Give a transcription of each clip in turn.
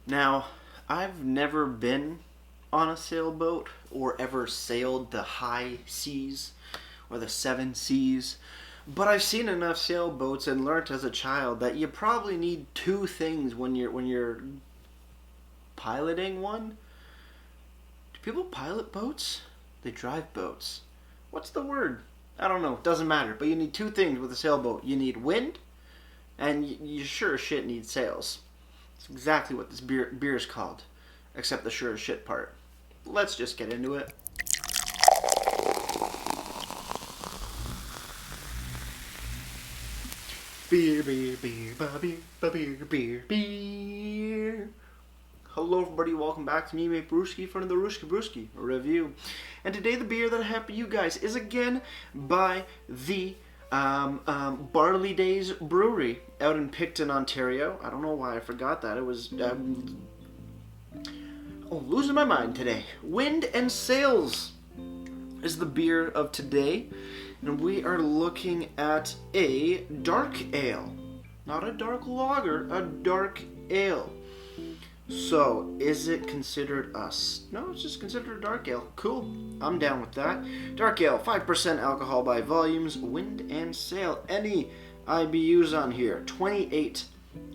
Now, I've never been on a sailboat or ever sailed the high seas or the seven seas, but I've seen enough sailboats and learnt as a child that you probably need two things when you're piloting one. Do people pilot boats? They drive boats. What's the word? I don't know. Doesn't matter. But you need two things with a sailboat. You need wind, and you sure as shit need sails. It's exactly what this beer is called, except the sure as shit part. Let's just get into it. Beer, beer, beer, beer, beer, beer, beer. Hello, everybody. Welcome back to me, Mate Brewski, for another Ruski Brewski review. And today, the beer that I have for you guys is again by the Barley Days Brewery out in Picton, Ontario. I don't know why I forgot that. It was losing my mind today. Wind and Sails is the beer of today, and we are looking at a dark ale, not a dark lager, a dark ale. So, is it considered us? No, it's just considered a dark ale. Cool. I'm down with that. Dark ale, 5% alcohol by volumes, wind and sail. Any IBUs on here? 28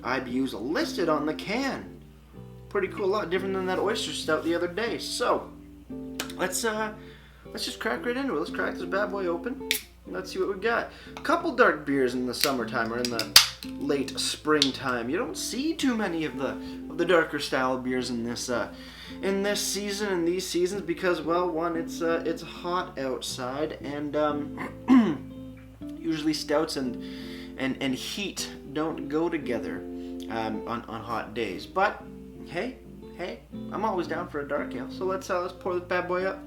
IBUs listed on the can. Pretty cool. A lot different than that oyster stout the other day. So, let's just crack right into it. Let's crack this bad boy open. Let's see what we got. A couple dark beers in the summertime or in the late springtime. You don't see too many of the darker style beers in this season and these seasons because, well, one, it's hot outside, and usually stouts and heat don't go together on hot days. But hey, I'm always down for a dark ale. So let's pour this bad boy up.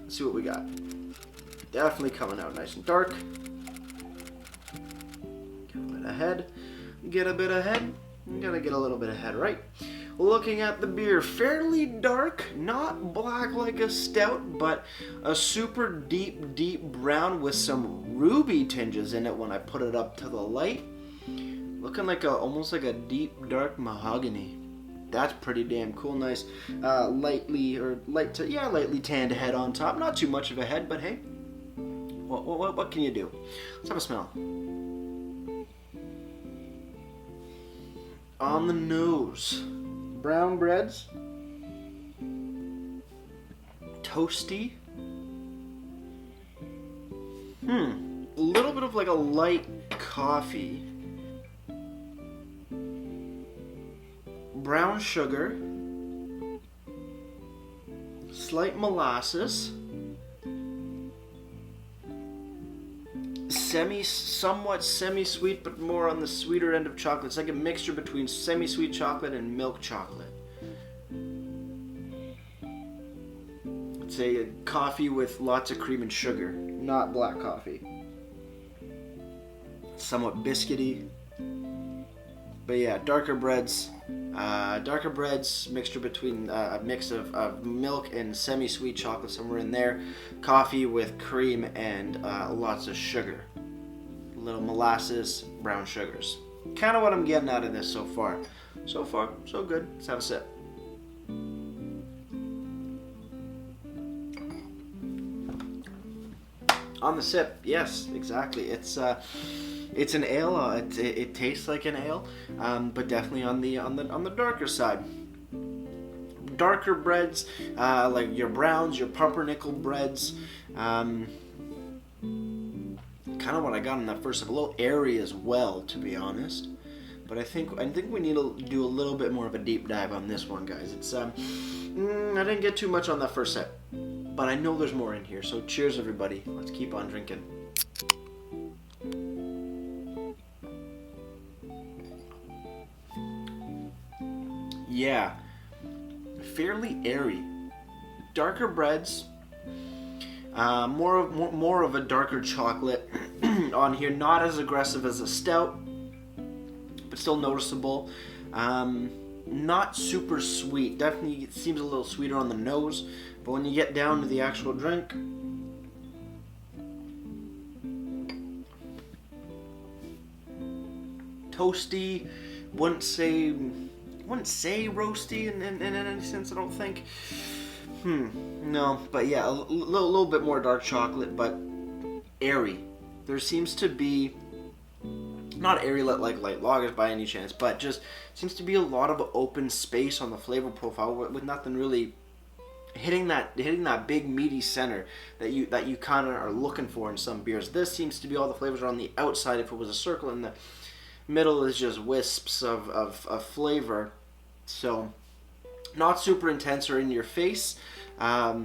Let's see what we got. Definitely coming out nice and dark. Get a bit ahead. I'm gonna get a little bit ahead, right? Looking at the beer, fairly dark, not black like a stout, but a super deep brown with some ruby tinges in it when I put it up to the light. Looking like almost like a deep dark mahogany. That's pretty damn cool. Nice, lightly tanned head on top. Not too much of a head, but hey, what can you do? Let's have a smell. On the nose, brown breads, toasty. A little bit of like a light coffee. Brown sugar, slight molasses, somewhat semi-sweet, but more on the sweeter end of chocolate. It's like a mixture between semi-sweet chocolate and milk chocolate. It's a coffee with lots of cream and sugar, not black coffee. Somewhat biscuity. But yeah, darker breads, mixture between a mix of milk and semi-sweet chocolate, somewhere in there. Coffee with cream and lots of sugar. Little molasses, brown sugars. Kind of what I'm getting out of this so far. So far, so good. Let's have a sip. On the sip, yes, exactly. It's an ale. It tastes like an ale, but definitely on the darker side. Darker breads, like your browns, your pumpernickel breads. Kind of what I got in that first sip. A little airy as well, to be honest. But I think we need to do a little bit more of a deep dive on this one, guys. It's I didn't get too much on that first sip, but I know there's more in here. So cheers, everybody. Let's keep on drinking. Yeah, fairly airy. Darker breads, more of a darker chocolate on here. Not as aggressive as a stout, but still noticeable. Not super sweet. Definitely seems a little sweeter on the nose, but when you get down to the actual drink, toasty. Wouldn't wouldn't say roasty in any sense, I don't think. No, but yeah, a little bit more dark chocolate, but airy. There seems to be, not airy like light lagers by any chance, but just seems to be a lot of open space on the flavor profile with nothing really hitting that big meaty center that you kind of are looking for in some beers. This seems to be all the flavors are on the outside if it was a circle, and the middle is just wisps of flavor. So not super intense or in your face, but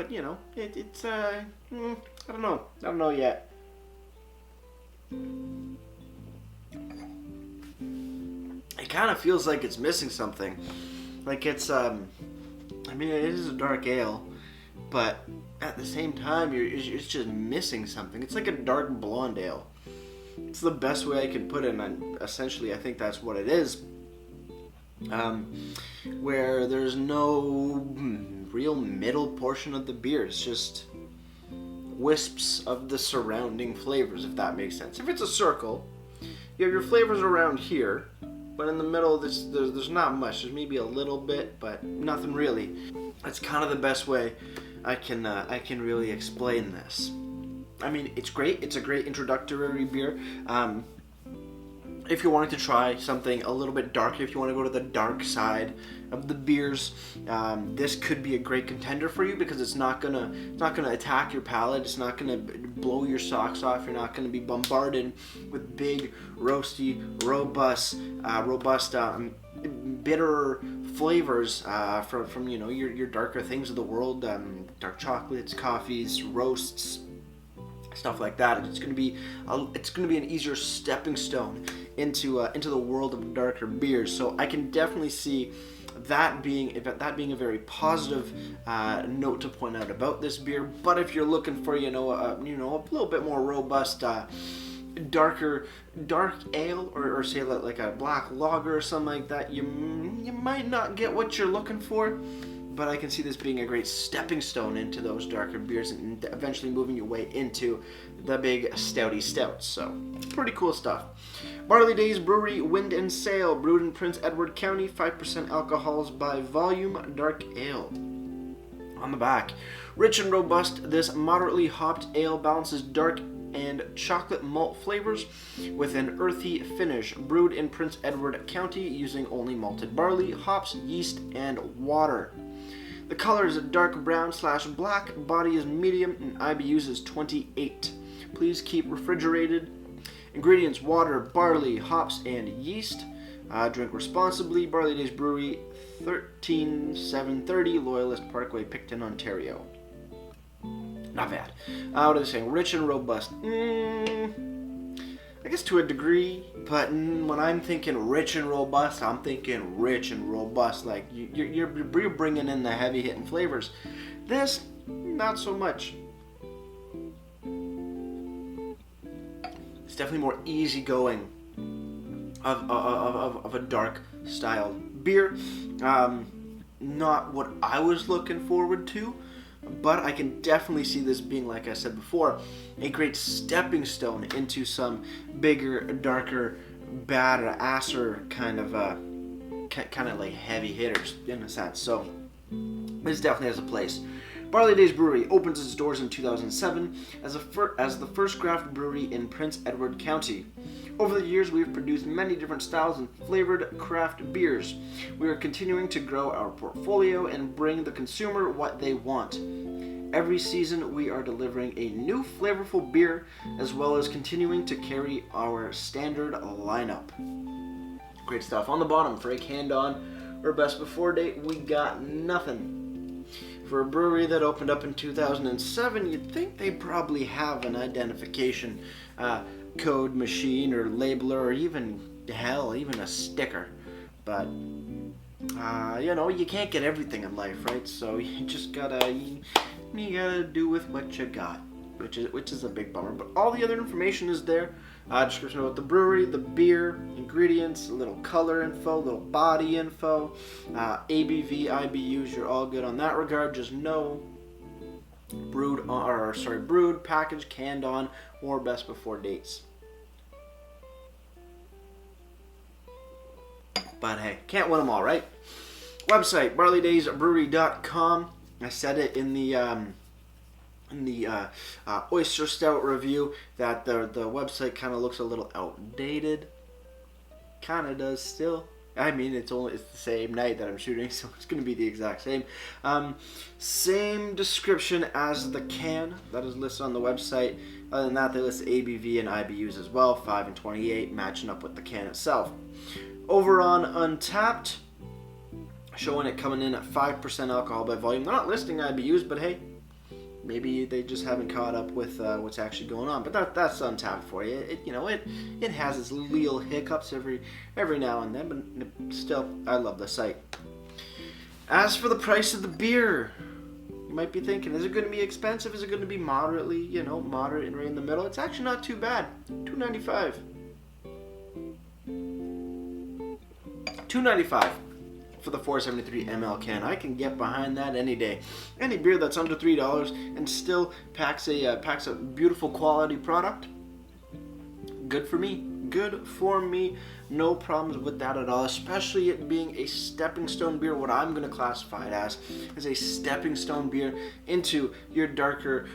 you know it's I don't know yet. It kind of feels like it's missing something. Like it's I mean, it is a dark ale, but at the same time, it's just missing something. It's like a dark blonde ale. It's the best way I can put it, and essentially, I think that's what it is. Where there's no real middle portion of the beer. It's just wisps of the surrounding flavors, if that makes sense. If it's a circle, you have your flavors around here, but in the middle, there's not much. There's maybe a little bit, but nothing really. That's kind of the best way I can really explain this. I mean, it's great. It's a great introductory beer. If you're wanting to try something a little bit darker, if you want to go to the dark side of the beers, this could be a great contender for you because it's not gonna attack your palate. It's not gonna blow your socks off. You're not gonna be bombarded with big, roasty, robust, bitter flavors from your darker things of the world, dark chocolates, coffees, roasts, stuff like that. It's gonna be an easier stepping stone into the world of darker beers. So I can definitely see that being a very positive note to point out about this beer. But if you're looking for a little bit more robust, dark ale or say like a black lager or something like that, you might not get what you're looking for. But I can see this being a great stepping stone into those darker beers and eventually moving your way into the big stouty stouts. So, pretty cool stuff. Barley Days Brewery, Wind and Sail, brewed in Prince Edward County, 5% alcohols by volume, dark ale. On the back, rich and robust, this moderately hopped ale balances dark and chocolate malt flavors with an earthy finish, brewed in Prince Edward County using only malted barley, hops, yeast, and water. The color is a dark brown/black, body is medium, and IBUs is 28. Please keep refrigerated. Ingredients: water, barley, hops, and yeast. Drink responsibly. Barley Days Brewery, 13730 Loyalist Parkway, Picton, Ontario. Not bad. What are they saying? Rich and robust. I guess to a degree, but when I'm thinking rich and robust, I'm thinking rich and robust. Like you're bringing in the heavy hitting flavors. This, not so much. It's definitely more easygoing of a dark styled beer. Not what I was looking forward to. But I can definitely see this being, like I said before, a great stepping stone into some bigger, darker, badasser kind of like heavy hitters in a sense. So this definitely has a place. Barley Days Brewery opens its doors in 2007 as the first craft brewery in Prince Edward County. Over the years, we have produced many different styles and flavored craft beers. We are continuing to grow our portfolio and bring the consumer what they want. Every season, we are delivering a new flavorful beer, as well as continuing to carry our standard lineup. Great stuff. On the bottom, for a canned on or best before date, we got nothing. For a brewery that opened up in 2007, you'd think they probably have an identification code machine or labeler or even a sticker. But you can't get everything in life, right? So you just gotta do with what you got, which is a big bummer. But all the other information is there. Description about the brewery, the beer, ingredients, a little color info, a little body info, ABV, IBUs. You're all good on that regard. Just know brewed, packaged, canned on, or best before dates. But hey, can't win them all, right? Website, barleydaysbrewery.com. I said it in the oyster stout review that the website kind of looks a little outdated. Kind of does still. I mean, it's the same night that I'm shooting, so it's going to be the exact same. Same description as the can that is listed on the website. Other than that, they list ABV and IBUs as well, 5 and 28, matching up with the can itself. Over on Untapped, showing it coming in at 5% alcohol by volume. They're not listing IBUs, but hey, maybe they just haven't caught up with what's actually going on. But that's Untapped for you. It has its little hiccups every now and then, but still, I love the site. As for the price of the beer, you might be thinking, is it going to be expensive? Is it going to be moderately, moderate and right in the middle? It's actually not too bad. $2.95. $2.95 for the 473 ml can. I can get behind that any day. Any beer that's under $3 and still packs a beautiful quality product. Good for me. Good for me. No problems with that at all. Especially it being a stepping stone beer. What I'm going to classify it as is a stepping stone beer into your darker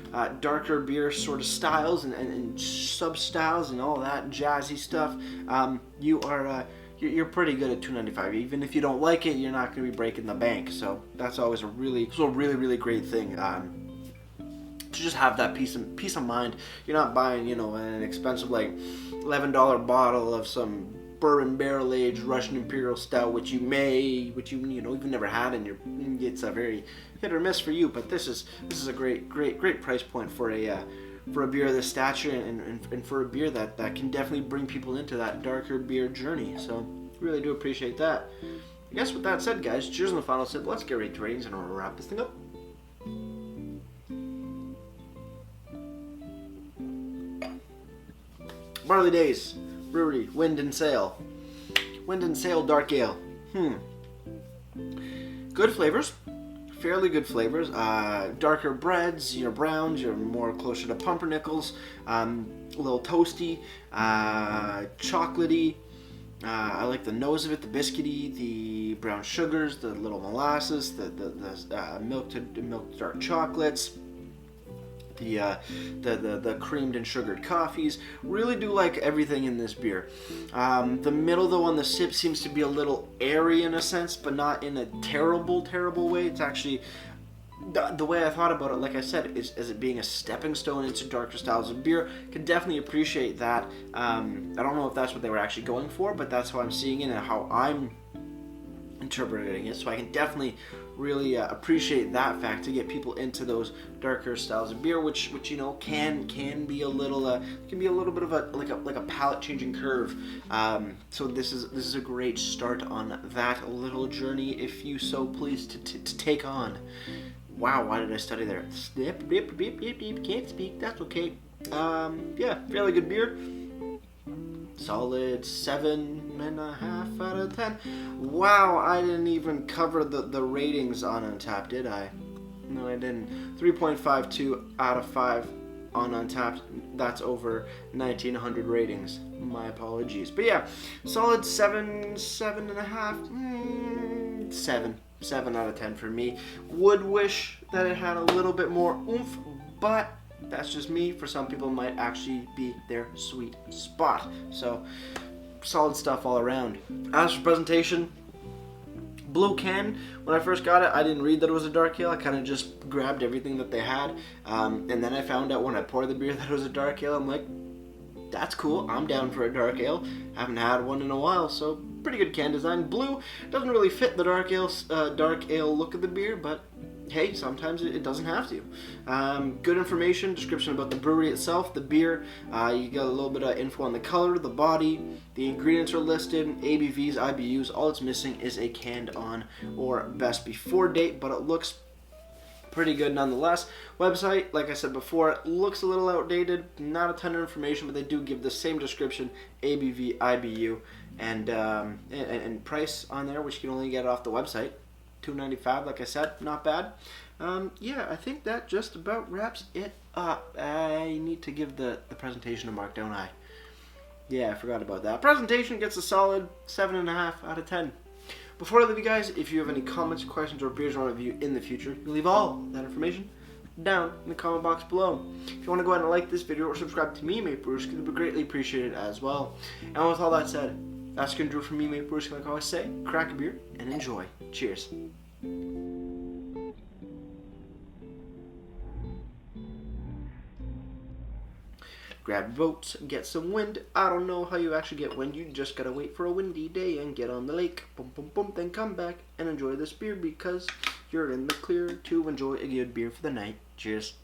beer sort of styles and sub styles and all that jazzy stuff. You're pretty good at $2.95. Even if you don't like it, you're not going to be breaking the bank. So that's always a really great thing. To just have that peace of mind. You're not buying, an expensive like $11 bottle of some bourbon barrel aged Russian Imperial Stout, which you've never had, and it's a very hit or miss for you. But this is a great price point for a beer of this stature and for a beer that can definitely bring people into that darker beer journey. So really do appreciate that. I guess with that said, guys, cheers on the final sip. Let's get right to ratings and we'll wrap this thing up. Barley Days Brewery Wind and Sail Dark Ale. Good flavors. Fairly good flavors. Darker breads, your browns, you're more closer to pumpernickels. A little toasty, chocolatey. I like the nose of it, the biscuity, the brown sugars, the little molasses, the milk dark chocolates. The creamed and sugared coffees. Really do like everything in this beer. The middle though on the sip seems to be a little airy in a sense, but not in a terrible way. It's actually the way I thought about it, like I said, is it being a stepping stone into darker styles of beer. Can definitely appreciate that. I don't know if that's what they were actually going for, but that's how I'm seeing it and how I'm interpreting it. So I can definitely really appreciate that fact to get people into those darker styles of beer, which can be a little bit of a palate changing curve. So this is a great start on that little journey, if you so please to take on. Wow, why did I study there? Snip, beep, beep, beep, beep, can't speak. That's okay. Fairly good beer. Solid 7.5 out of 10. Wow, I didn't even cover the ratings on Untapped, did I? No, I didn't. 3.52 out of 5 on Untapped. That's over 1,900 ratings. My apologies. But yeah, solid 7.5. 7 out of 10 for me. Would wish that it had a little bit more oomph, but that's just me. For some people, it might actually be their sweet spot. So, solid stuff all around. As for presentation, blue can. When I first got it, I didn't read that it was a dark ale. I kind of just grabbed everything that they had. And then I found out when I poured the beer that it was a dark ale. I'm like, that's cool. I'm down for a dark ale. Haven't had one in a while, so pretty good can design. Blue doesn't really fit the dark ale look of the beer, but hey, sometimes it doesn't have to. Good information, description about the brewery itself, the beer. You got a little bit of info on the color, the body, the ingredients are listed, ABVs, IBUs. All it's missing is a canned on or best before date, but it looks pretty good nonetheless. Website, like I said before, it looks a little outdated. Not a ton of information, but they do give the same description, ABV, IBU, and price on there, which you can only get off the website. $2.95, like I said, not bad. I think that just about wraps it up. I need to give the presentation a mark, don't I? Yeah, I forgot about that. Presentation gets a solid 7.5 out of 10. Before I leave you guys, if you have any comments, questions, or beers you want to review in the future, you leave all that information down in the comment box below. If you want to go ahead and like this video or subscribe to me, Mate Brewski, it would be greatly appreciated as well. And with all that said, that's going to do it from me, Mate Brewski, like I always say. Crack a beer and enjoy. Cheers. Grab your boats, get some wind. I don't know how you actually get wind. You just gotta wait for a windy day and get on the lake. Boom, boom, boom. Then come back and enjoy this beer because you're in the clear to enjoy a good beer for the night. Cheers.